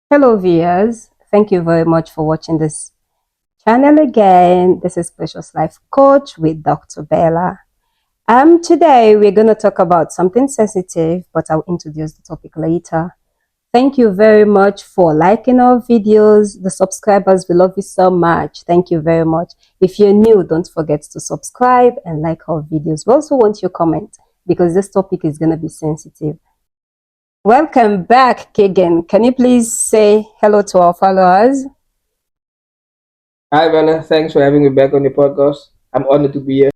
Hello, viewers. Thank you very much for watching this channel again. This is Precious Life Coach with Dr. Bella. Today we're going to talk about something sensitive, but I'll introduce the topic later. Thank you very much for liking our videos. The subscribers, we love you so much. Thank you very much. If you're new, don't forget to subscribe and like our videos. We also want your comment because this topic is going to be sensitive. Welcome back, Kegan. Can you please say hello to our followers? Hi, Bella. Thanks for having me back on your podcast. I'm honored to be here.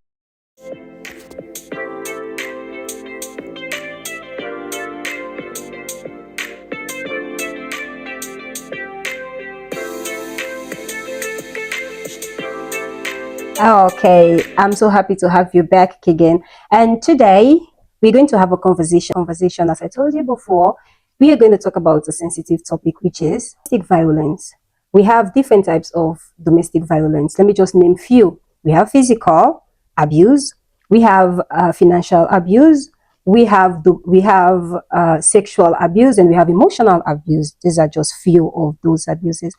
Okay, I'm so happy to have you back, Kegan. And today we're going to have a conversation. As I told you before, we are going to talk about a sensitive topic, which is domestic violence. We have different types of domestic violence. Let me just name few. We have physical abuse. We have financial abuse. We have sexual abuse, and we have emotional abuse. These are just few of those abuses.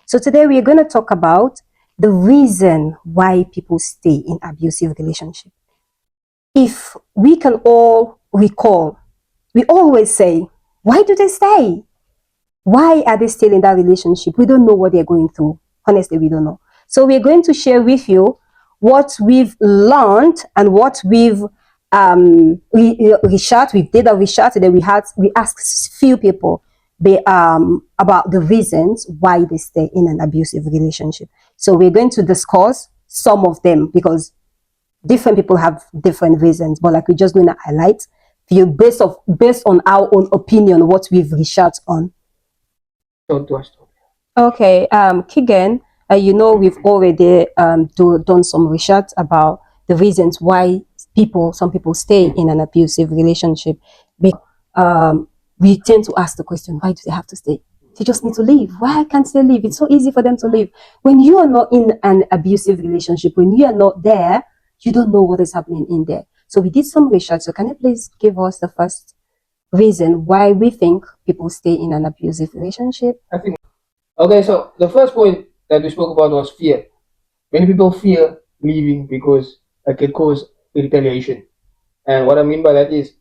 So today we are going to talk about the reason why people stay in abusive relationship. If we can all recall, we always say, why do they stay? Why are they still in that relationship? We don't know what they're going through. Honestly, we don't know. So we're going to share with you what we've learned and what we've researched. We did a research, and then we asked few people about the reasons why they stay in an abusive relationship. So we're going to discuss some of them because different people have different reasons, but like we're just going to highlight few based on our own opinion, what we've researched on. Don't do us. Okay, Keegan, we've already done some research about the reasons why some people stay in an abusive relationship. We tend to ask the question, why do they have to stay? They just need to leave. Why can't they leave? It's so easy for them to leave. When you are not in an abusive relationship, when you are not there, you don't know what is happening in there. So we did some research. So can you please give us the first reason why we think people stay in an abusive relationship? I think. Okay, so the first point that we spoke about was fear. Many people fear leaving because it can cause retaliation. And what I mean by that is,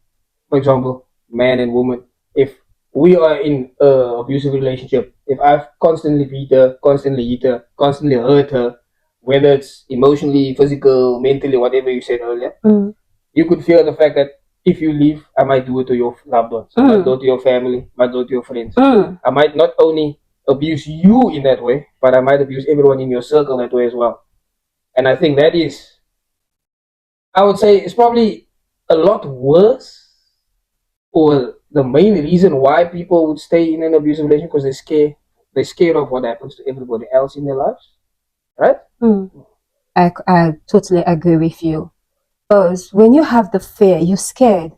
for example, man and woman. If we are in a abusive relationship, if I've constantly beat her, constantly hit her, constantly hurt her, whether it's emotionally, physical, mentally, whatever you said earlier, you could fear the fact that if you leave, I might do it to your loved ones. I might do it to your family, I might do it to your friends. I might not only abuse you in that way, but I might abuse everyone in your circle that way as well. And I think that is, I would say, it's probably a lot worse, or the main reason why people would stay in an abusive relationship because they're scared of what happens to everybody else in their lives, right? I totally agree with you. Because when you have the fear, you're scared.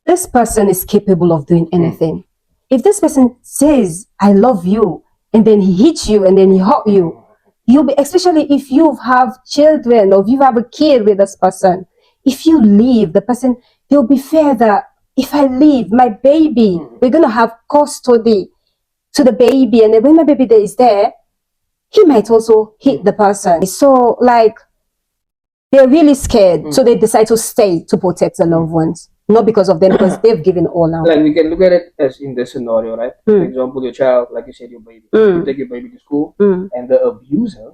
This person is capable of doing anything. If this person says, I love you, and then he hits you and then he hurt you, you'll be, especially if you have children or if you have a kid with this person, if you leave, the person, there'll be fear that if I leave, my baby, we're going to have custody to the baby. And then when my baby is there, he might also hit the person. So, like, they're really scared, so they decide to stay to protect the loved ones, not because of them, because they've given all now. Like we can look at it as in this scenario, right? For example, your child, like you said, your baby. You take your baby to school, and the abuser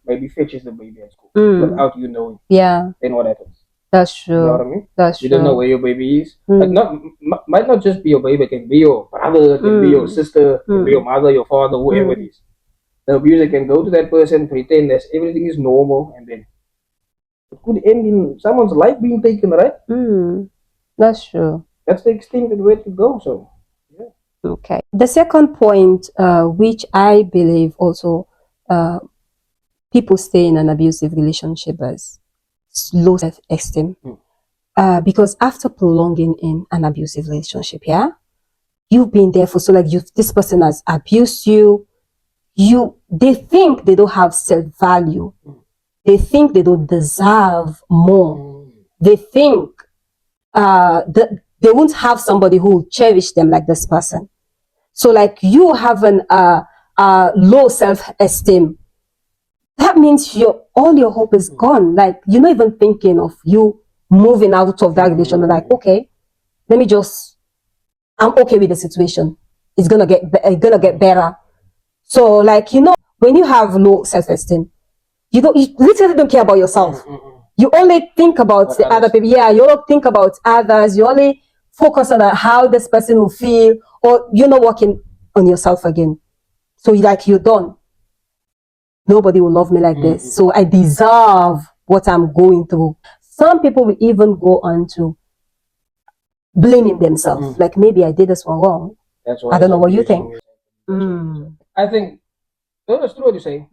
maybe fetches the baby at school without you knowing. Yeah, Then what happens? that's true. You know what I mean? That's You true. don't know where your baby is. Like might not just be your baby. It can be your brother. It can be your sister. It can be your mother, your father, whoever it is. The abuser can go to that person, pretend that everything is normal, and then it could end in someone's life being taken, right? That's true. That's the extent of where to go. So, yeah. Okay. The second point, which I believe also uh, people stay in an abusive relationship, is low self-esteem. Because after prolonging in an abusive relationship, yeah, you've been there for so like this person has abused you, they think they don't have self-value. They think they don't deserve more. They think that they won't have somebody who will cherish them like this person. So like you having a low self-esteem, that means all your hope is gone. Like you're not even thinking of you moving out of that relationship. Like, okay, I'm okay with the situation. It's gonna get better. So like, when you have low self-esteem, you literally don't care about yourself. You only think about the other people. Yeah, you don't think about others. You only focus on how this person will feel, or you're not working on yourself again. So you're done. Nobody will love me like this. So I deserve what I'm going through. Some people will even go on to blaming themselves. Like maybe I did this one wrong. That's I don't know what you think. I think that's true what you say.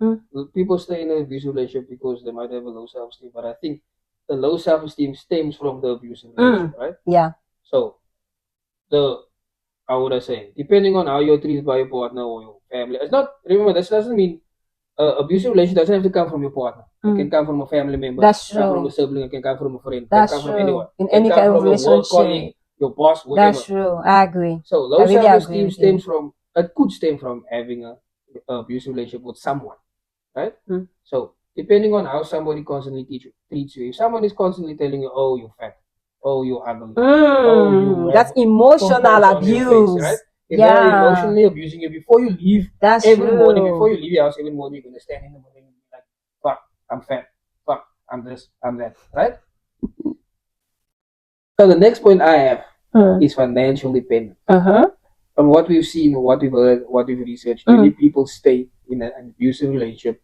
People stay in an abusive relationship because they might have a low self-esteem, but I think the low self-esteem stems from the abusive relationship, right? Yeah. So how would I say? Depending on how you're treated by your partner or your family, remember, this doesn't mean abusive relationship doesn't have to come from your partner. It can come from a family member. That's It can come true. from a sibling. It can come from a friend. That's it can come true. from anyone. In any kind of relationship. Work colleague, your boss, whatever. That's true. I agree. So low self-esteem could stem from having a abusive relationship with someone, right? So depending on how somebody constantly treats you, if someone is constantly telling you, "Oh, you're fat," "Oh, you're ugly," that's emotional abuse, face, right? If yeah, they're emotionally abusing you before you leave, that's every true. morning, before you leave your house, every morning you're gonna stand in the morning and be like, "Fuck, I'm fat. Fuck, I'm this, I'm that," right? So the next point I have is financial dependence. From what we've seen, what we've heard, what we've researched, many people stay in an abusive relationship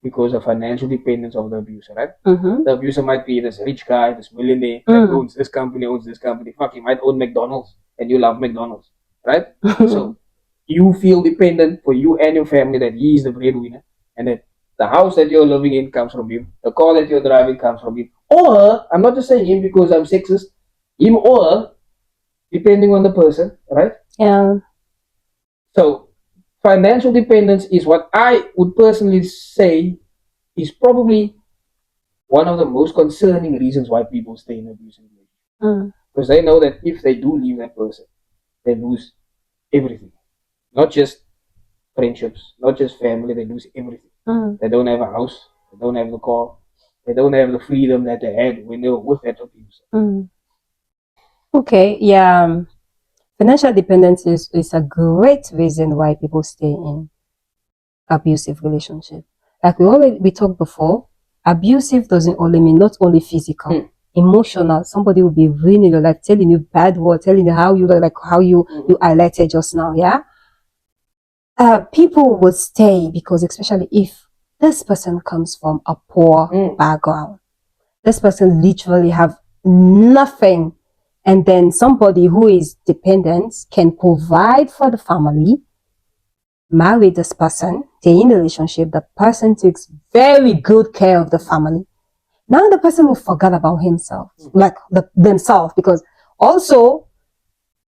because of financial dependence of the abuser, right? The abuser might be this rich guy, this millionaire that owns this company. Fuck, he might own McDonald's and you love McDonald's, right? So you feel dependent for you and your family that he is the breadwinner and that the house that you're living in comes from him, the car that you're driving comes from him. Or, I'm not just saying him because I'm sexist, him or her, depending on the person, right? Yeah. So financial dependence is what I would personally say is probably one of the most concerning reasons why people stay in abusive relationships. Because they know that if they do leave that person, they lose everything. Not just friendships, not just family, they lose everything. They don't have a house, they don't have the car, they don't have the freedom that they had when they were with that abuser. Okay, yeah. Financial dependence is a great reason why people stay in abusive relationship. Like we talked before, abusive doesn't only mean not only physical, emotional. Somebody will be ruining your life, telling you bad words, telling you how you look, like how you highlighted just now. Yeah. People will stay because, especially if this person comes from a poor background, this person literally have nothing. And then somebody who is dependent can provide for the family, marry this person, they're in a relationship, the person takes very good care of the family. Now the person will forget about himself, like themselves, because also,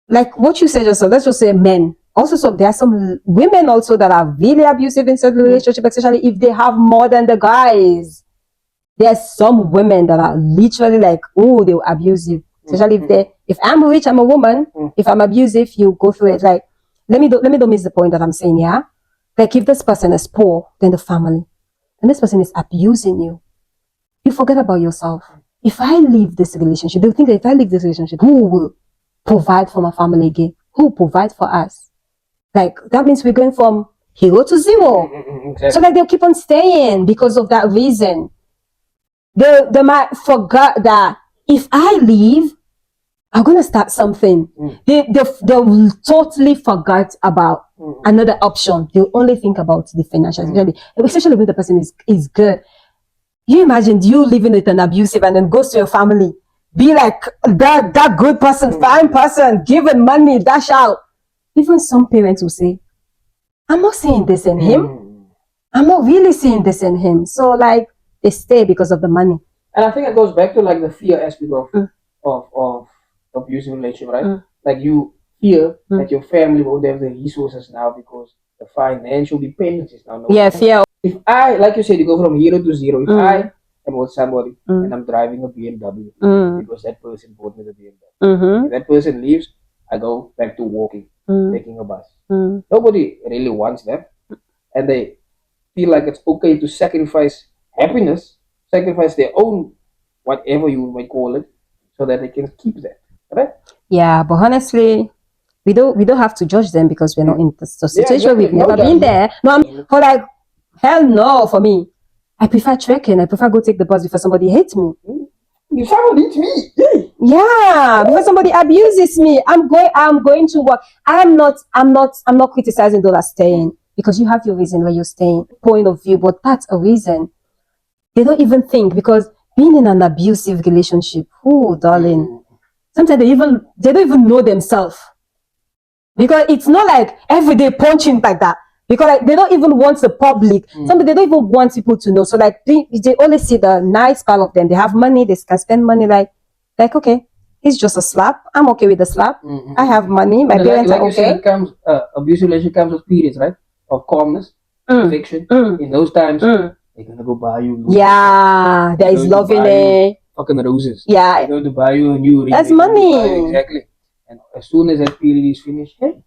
like what you said just, let's just say men. Also, so there are some women also that are really abusive in certain relationship, especially if they have more than the guys. There's some women that are literally like, oh, they're abusive. Especially if I'm rich, I'm a woman. If I'm abusive, you go through it. Like, let me don't miss the point that I'm saying, yeah? Like, if this person is poor, then the family, and this person is abusing you, you forget about yourself. If I leave this relationship, they'll think that if I leave this relationship, who will provide for my family again? Who will provide for us? Like, that means we're going from hero to zero. Exactly. So like they'll keep on staying because of that reason. They might forget that if I leave, I'm going to start something. They'll totally forget about another option. They'll only think about the financial, especially when the person is good. You imagine you living with an abusive and then goes to your family, be like that good person, fine person, giving money, dash out. Even some parents will say, I'm not seeing this in him. I'm not really seeing this in him. So like they stay because of the money. And I think it goes back to like the fear aspect of abusive relationship, right? Like you fear that your family won't have the resources now because the financial dependence is now. Yeah, fear. If I, like you said, you go from hero to zero. If I am with somebody and I'm driving a BMW because that person bought me the BMW. If that person leaves, I go back to walking, taking a bus. Nobody really wants that, and they feel like it's okay to sacrifice happiness, sacrifice their own whatever you might call it, so that they can keep that. Right? Yeah, but honestly, we don't have to judge them because we're not in the situation. exactly. We've never been there. No, I mean, for like, hell no, for me. I prefer trekking. I prefer go take the bus before somebody hates me. If someone hits me, yeah, before somebody abuses me, I'm going to work. I'm not criticizing those that are staying because you have your reason why you're staying, point of view, but that's a reason. They don't even think because being in an abusive relationship, oh darling, sometimes they don't even know themselves. Because it's not like everyday punching like that. Because like, they don't even want the public. Sometimes they don't even want people to know. So like they only see the nice part of them. They have money, they can spend money. Like okay, it's just a slap. I'm okay with the slap. I have money. My parents like are you said, okay. it comes abusive relationship comes with periods, right? Of calmness, affection. In those times, they're gonna go buy you. Yeah, there is love in it. Fucking roses. Yeah, they're going to buy you a new ring. That's money. Exactly. And as soon as that period is finished, hey,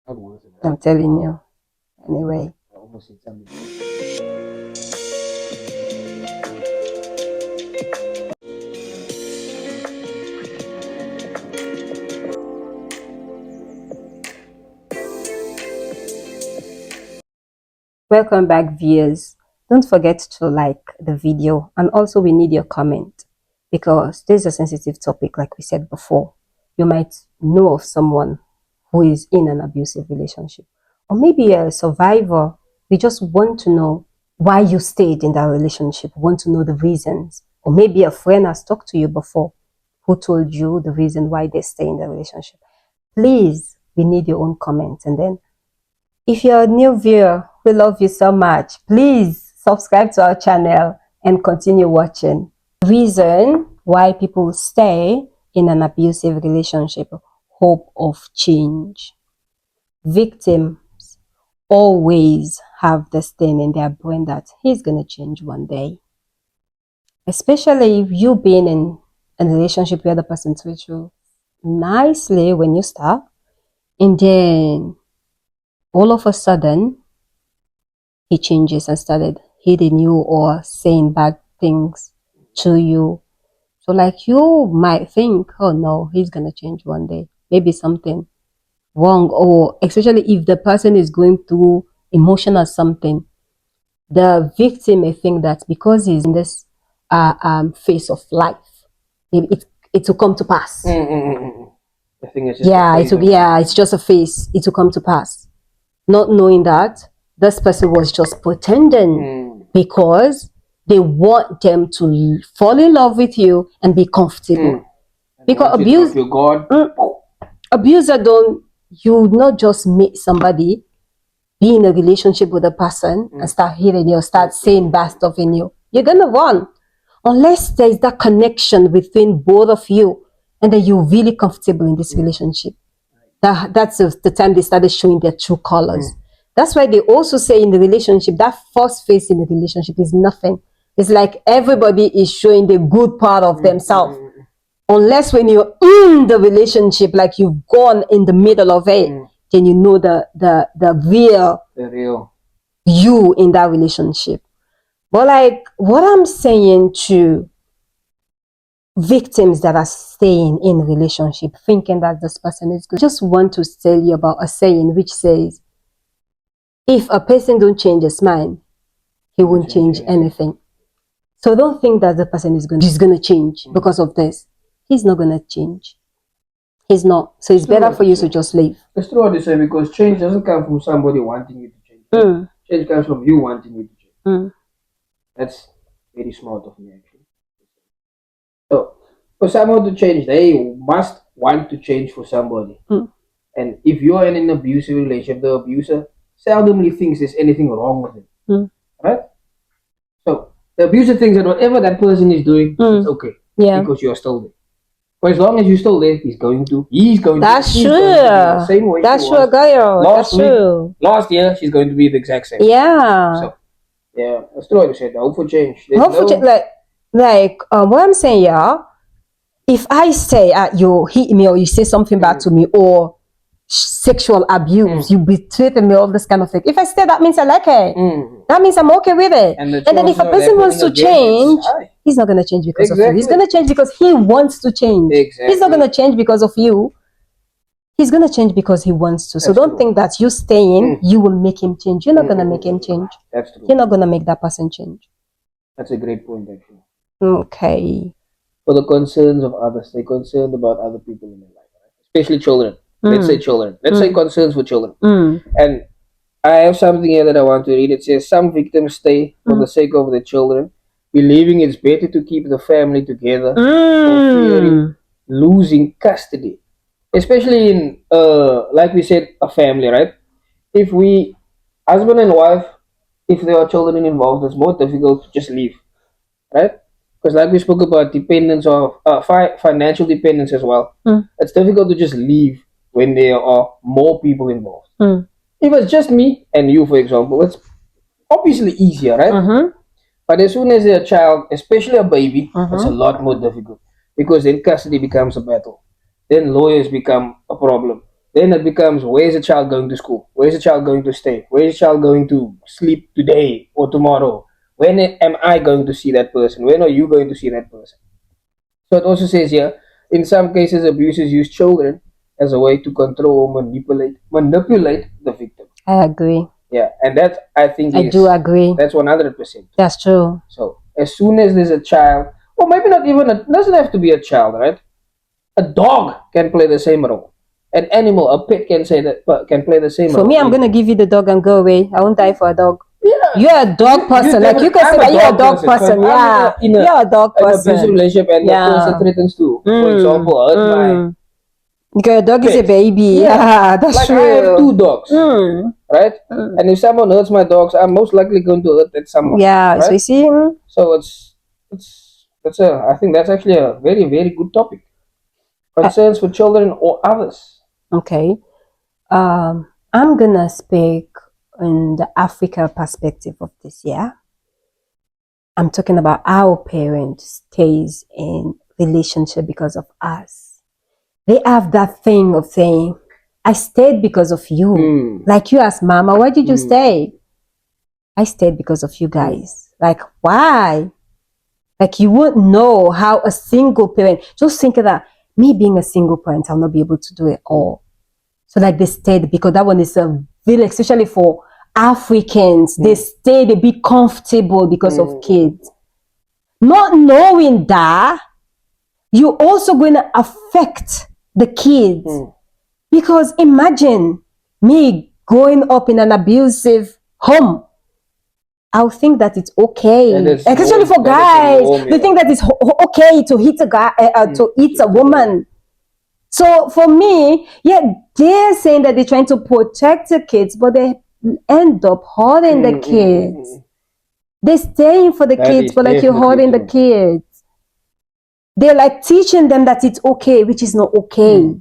not worth it. I'm telling you. Anyway. I almost said something. Welcome back, viewers. Don't forget to like the video, and also we need your comment because this is a sensitive topic. Like we said before, you might know of someone who is in an abusive relationship, or maybe a survivor. We just want to know why you stayed in that relationship, want to know the reasons, or maybe a friend has talked to you before who told you the reason why they stay in the relationship. Please, we need your own comments. And then if you're a new viewer, we love you so much. Please subscribe to our channel and continue watching. Reason why people stay in an abusive relationship: hope of change. Victims always have this thing in their brain that he's going to change one day. Especially if you've been in a relationship where the person treats you nicely when you start, and then all of a sudden he changes and started hitting you or saying bad things to you. So like you might think, oh no, he's gonna change one day. Maybe something wrong, or especially if the person is going through emotional something, the victim may think that because he's in this phase of life, it will come to pass. I think it's just it's just a phase. It will come to pass. Not knowing that this person was just pretending because they want them to fall in love with you and be comfortable. Because abuser don't, you not just meet somebody, be in a relationship with a person and start hitting you, start saying bad stuff in you. You're gonna run unless there's that connection between both of you and that you're really comfortable in this relationship. That's the time they started showing their true colors. That's why they also say in the relationship, that first phase in the relationship is nothing. It's like everybody is showing the good part of themselves. Unless when you're in the relationship, like you've gone in the middle of it, then you know the real you in that relationship. But like what I'm saying to victims that are staying in a relationship thinking that this person is good, just want to tell you about a saying which says, if a person don't change his mind, he won't change anything. So don't think that the person is going to change because of this. He's not going to change. He's not. So it's better for you to just leave. It's true what they say, because change doesn't come from somebody wanting you to change. Change comes from you wanting you to change. That's very smart of me, actually. So for someone to change, they must want to change for somebody. And if you're in an abusive relationship, the abuser seldomly thinks there's anything wrong with it. Right? So the abuser thinks that whatever that person is doing, it's okay. Yeah. Because you're still there. For as long as you're still there, he's going to. That's she's true. going to be the same way That's she true, was girl. last That's week. true. Last year, she's going to be the exact same. Yeah. So, yeah, that's true what you said. Hope for change. Hopefully, what I'm saying, yeah. If I say you hit me or you say something bad to me or sexual abuse, you betray me, all this kind of thing. If I say that means I like it. That means I'm okay with it. And then if a person wants to change, he's not going to change because of you. He's going to change because he wants to change. Exactly. He's not going to change because of you. He's going to change because he wants to. So don't think that you staying, you will make him change. You're not going to make him change. That's true. You're not going to make that person change. That's a great point, actually. Okay. For the concerns of others, they're concerned about other people in their life, right? Especially children. Let's say children. Let's say concerns for children. And I have something here that I want to read. It says, some victims stay for the sake of their children, believing it's better to keep the family together or fearing losing custody. Especially in, like we said, a family, right? If we, husband and wife, if there are children involved, it's more difficult to just leave, right? Because like we spoke about dependence of financial dependence as well. It's difficult to just leave when there are more people involved. If it's just me and you, for example, it's obviously easier, right? But as soon as there's a child, especially a baby, it's a lot more difficult because then custody becomes a battle. Then lawyers become a problem. Then it becomes, where's the child going to school? Where's the child going to stay? Where's the child going to sleep today or tomorrow? When am I going to see that person? When are you going to see that person? So it also says here, in some cases, abusers use children as a way to control or manipulate the victim. I agree. Yeah, and that I think I do agree. That's 100%. That's true. So as soon as there's a child, or maybe not even, it doesn't have to be a child, right? A dog can play the same role. An animal, a pet can play the same role. For me, I'm gonna give you the dog and go away. I won't die for a dog. Yeah. You're a dog person. You can say that you're a dog person. Yeah. You're a dog person. In a business relationship and the person threatens to, for example, hurt my... Because your dog is a baby. Yeah, that's like true. I have 2 dogs, right? And if someone hurts my dogs, I'm most likely going to hurt that someone. Yeah, right? so you see? So I think that's actually a very, very good topic. Concerns for children or others. Okay. I'm gonna speak in the Africa perspective of this year. I'm talking about our parents stays in relationship because of us. They have that thing of saying, I stayed because of you. Like you asked Mama, why did you stay? I stayed because of you guys. Like, why? Like, you won't know how a single parent, just think of that, me being a single parent, I'll not be able to do it all. So like they stayed because that one is a really, especially for Africans, they stay, they be comfortable because of kids. Not knowing that, you're also going to affect the kids. Because imagine me growing up in an abusive home. I'll think that it's okay, especially for guys. They think that it's okay to hit a guy, to hit a woman. So for me, yeah, they're saying that they're trying to protect the kids, but they end up hurting the kids. They're staying for the kids, but like you're hurting the kids. They're like teaching them that it's okay, which is not okay.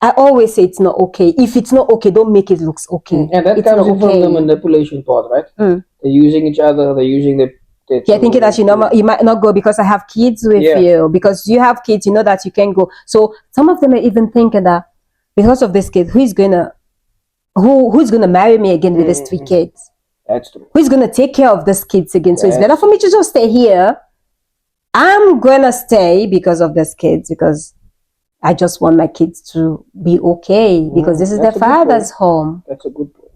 I always say it's not okay. If it's not okay, don't make it look okay. And that comes in from the manipulation part, right? They're using each other, they're using their thinking that you might not go because I have kids with you. Because you have kids, you know that you can go. So some of them are even thinking that because of this kid, who's gonna marry me again with these 3 kids? That's true. Who's gonna take care of these kids again? So it's better for me to just stay here. I'm gonna stay because of these kids, because I just want my kids to be okay, because this is their father's home. That's a good point.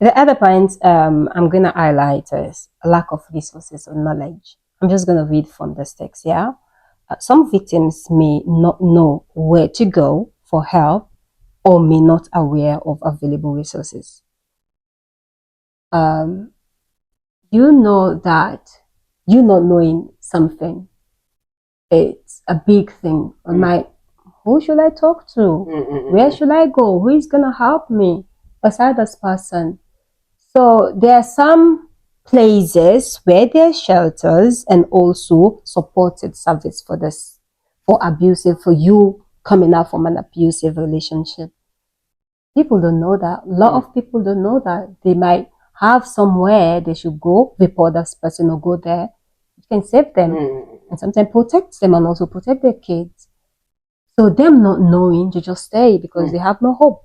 The other point I'm going to highlight is a lack of resources or knowledge. I'm just going to read from this text, yeah? Some victims may not know where to go for help or may not aware of available resources. You know that you not knowing something, it's a big thing. On my, who should I talk to? Where should I go? Who is going to help me beside this person? So there are some places where there are shelters and also supported service for this or abusive for you coming out from an abusive relationship. People don't know that. A lot of people don't know that. They might have somewhere they should go, report this person or go there. You can save them and sometimes protect them and also protect their kids. So them not knowing, they just stay because they have no hope.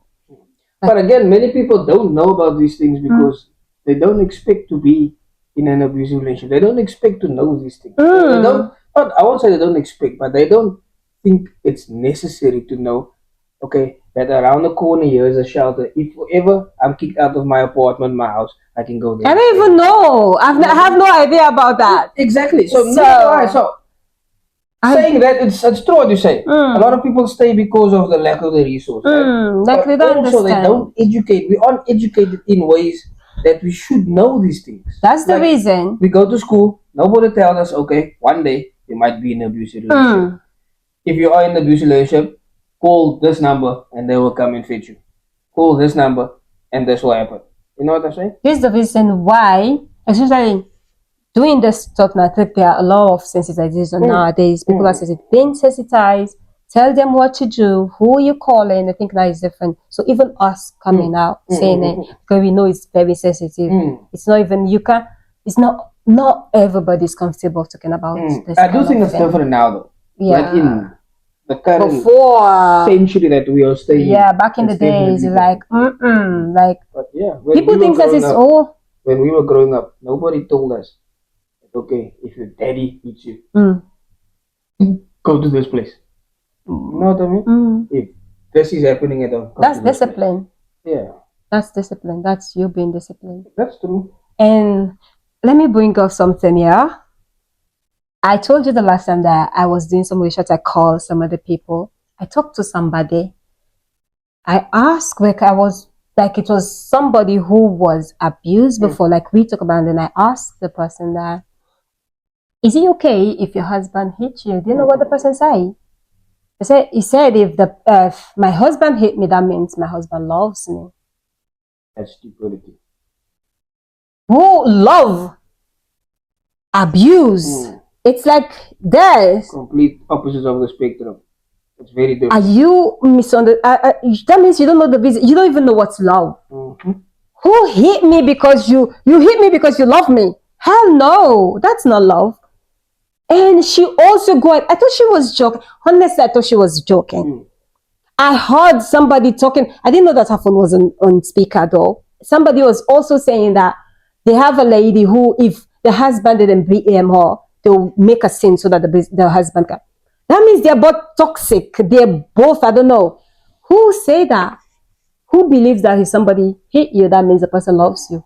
But again, many people don't know about these things because they don't expect to be in an abusive relationship. They don't expect to know these things. They don't. But I won't say they don't expect, but they don't think it's necessary to know. Okay, that around the corner here is a shelter. If ever I'm kicked out of my apartment, my house, I can go there. I don't even know. I have no idea about that. Exactly. So saying that it's true what you say. A lot of people stay because of the lack of the resource. Right? Like they don't Also, they understand. don't educate. We aren't educated in ways that we should know these things. That's the reason. We go to school. Nobody tells us, okay, one day you might be in an abusive relationship. If you are in an abusive relationship, call this number and they will come and fetch you. Call this number and this will happen. You know what I'm saying? This is the reason why, especially doing this stuff now, I think there are a lot of sensitization nowadays. People are being sensitized, tell them what to do, who you calling. I think that is different. So even us coming out saying it, because we know it's very sensitive. It's not even, it's not everybody's comfortable talking about this. I do think it's different now though. Yeah. Like in the current before century that we are staying. Yeah, back in the days, like, like, but yeah, people think that it's when we were growing up, nobody told us, okay, if your daddy beats you, go to this place. You know what I mean? If this is happening at home, that's discipline. Yeah, that's discipline. That's you being disciplined. That's true. And let me bring up something here. I told you the last time that I was doing some research. I called some other people. I talked to somebody. I asked, like, it was somebody who was abused before, like we talked about, and then I asked the person that, is it okay if your husband hits you? Do you know what the person said? He said, if my husband hit me, that means my husband loves me. That's stupidity. Who love abuse? It's like there's complete opposites of the spectrum. It's very different. Are you misunderstood? That means you don't know the reason. You don't even know what's love. Who hit me because you hit me because you love me? Hell no, that's not love. And she also I thought she was joking. Honestly, I thought she was joking. I heard somebody talking. I didn't know that her phone was on speaker though. Somebody was also saying that they have a lady who, if the husband didn't beat her, they'll make a scene so that the husband can. That means they're both toxic. They're both, I don't know. Who say that? Who believes that if somebody hit you, that means the person loves you?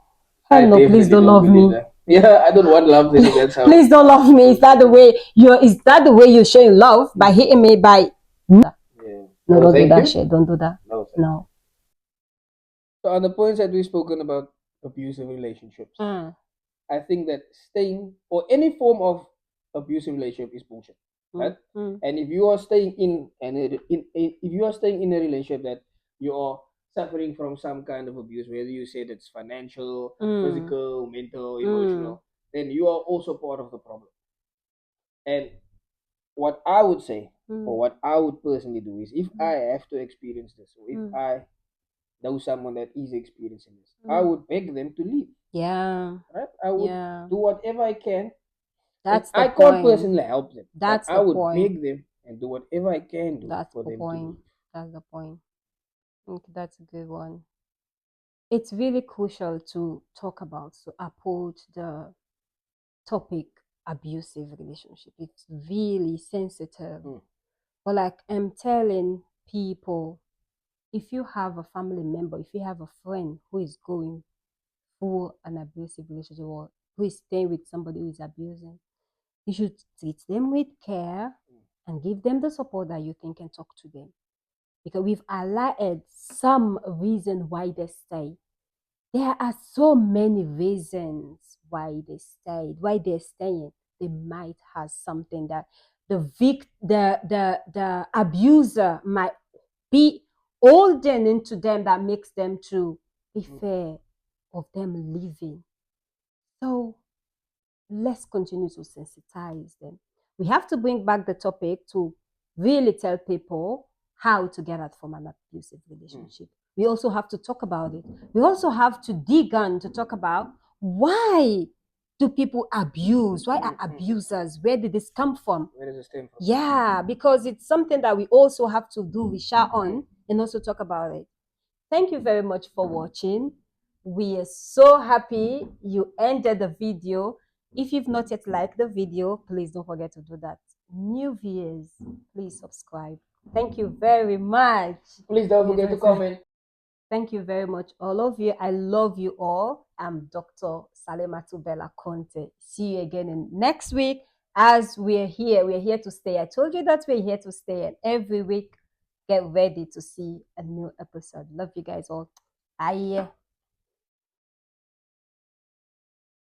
Hell no, please don't love me. That. Yeah, I don't want love. Please don't love me. Is that the way you're showing love? By hitting me by... Yeah. No, don't do that shit. Don't do that. No. So on the points that we've spoken about abusive relationships, I think that staying or any form of abusive relationship is bullshit. Right? And if you are staying if you are staying in a relationship that you are suffering from some kind of abuse, whether you said it's financial, physical, mental, emotional, then you are also part of the problem. And what I would say, or what I would personally do is, if I have to experience this, or if I know someone that is experiencing this, I would beg them to leave. Yeah. Right? I would do whatever I can. I can't personally help them. That's I would beg them and do whatever I can do for them to leave. That's the point. Okay, that's a good one. It's really crucial to talk about, to approach the topic abusive relationship. It's really sensitive. But like I'm telling people, if you have a family member, if you have a friend who is going through an abusive relationship or who is staying with somebody who is abusing, you should treat them with care and give them the support that you think can talk to them. Because we've allowed some reason why they stay. There are so many reasons why they stayed, why they're staying. They might have something that the abuser might be holding into them that makes them to be fair of them leaving. So let's continue to sensitize them. We have to bring back the topic to really tell people how to get out from an abusive relationship. We also have to talk about it. We also have to dig on to talk about why do people abuse? Why are abusers? Where did this come from? Where does it stem from? Yeah, because it's something that we also have to do research on and also talk about it. Thank you very much for watching. We are so happy you ended the video. If you've not yet liked the video, please don't forget to do that. New viewers, please subscribe. Thank you very much. Please don't forget to comment. Thank you very much, all of you. I love you all. I'm Dr. Salematu Bella Conte. See you again in next week. As we're here to stay. I told you that we're here to stay, and every week, get ready to see a new episode. Love you guys all. Bye.